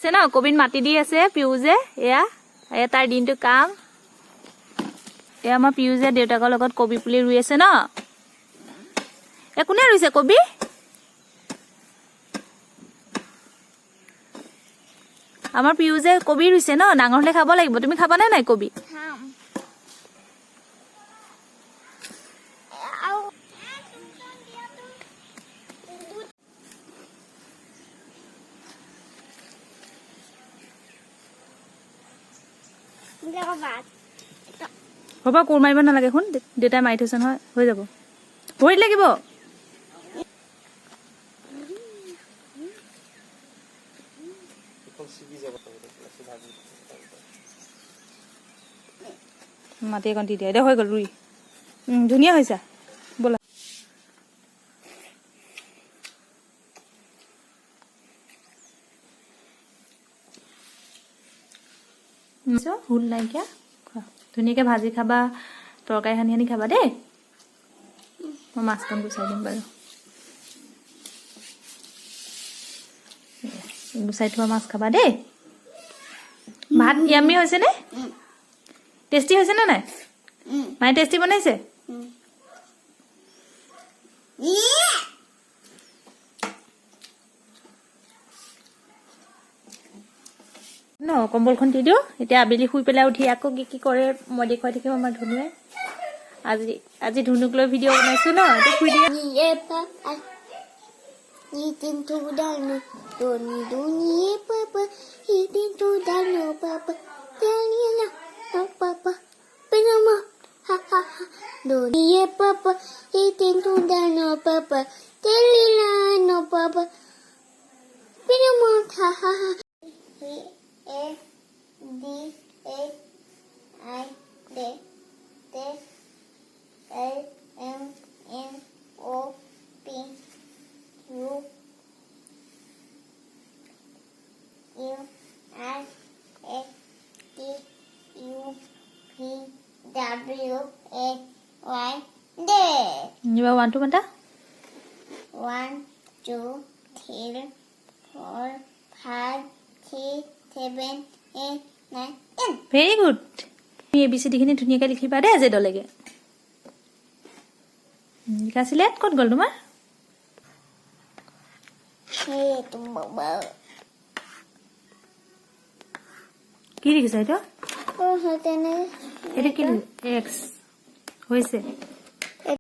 আছে ন কবিন মাটি দি আছে পিউজে এয়া এয়া তাৰ দিনটো কাম এয়া আমাৰ পিউজে দেউতাকৰ লগত কবি পুলি ৰুই আছে ন এ কোনে ৰুইছে কবি আমাৰ পিউজে কবি ৰুইছে ন ডাঙৰ হলে খাব লাগিব তুমি খাবানে নাই কবি হ'ব কোৰ মাৰিব নালাগে শুন দেউতাই মাৰি থৈছে নহয় হৈ যাব ভৰিত লাগিব মাটি অকণ দি দিয়া এতিয়া হৈ গ'ল ৰুই ধুনীয়া হৈছে ব'লা হুল নাইকিয়া ধুনীয়াকৈ ভাজি খাবা তৰকাৰী সানি সানি খাবা দেই মই মাছখন গুচাই দিম বাৰু গুচাই থোৱা মাছ খাবা দেই ভাত ইয়ামি হৈছেনে টেষ্টি হৈছেনে নাই মায়ে টেষ্টি বনাইছে ন কম্বলখন দি দিওঁ এতিয়া আবেলি শুই পেলাই উঠি আকৌ কি কৰে মই দেখুৱাই থাকিম আমাৰ ধুনুৱে আজি ধুনুক লৈ ভিডিঅ' বনাইছো ন এতিয়া শুই দিয়া Nyiba 1 2 mata 1 2 3 4 5 6 7 8 9 10 very good তুমি এবিসিডি খিনি ধুনিয়াকৈ লিখিবা দে যে দলেগে লিখাছিলে ক'ত গ'ল তোমাৰ হে তুম বাবা কি লিখিছা এটা হতেনে এটা কি এক্স হৈছে